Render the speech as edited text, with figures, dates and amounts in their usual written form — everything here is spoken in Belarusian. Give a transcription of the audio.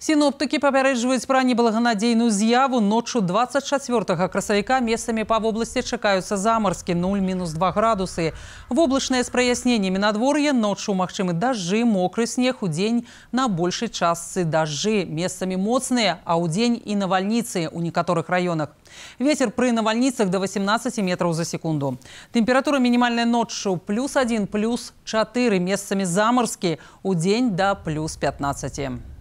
Синоптики папярэджваюць пра неблаганадзейную з'яву. Ночью 24 красавіка месцамі па вобласці чакаюцца замарскі 0–2 градусы. Воблачнае з праясненнямі надвор'я, ночью магчымы дажджы, мокры снег, удзень на большай частцы дажджы. Месцамі моцныя, а ўдзень і навальніцы ў некаторых раёнах. Ветер пры навальніцах до 18 метров за секунду. Температура минимальная ночью +1, +4, месцамі замарскі, удзень до +15.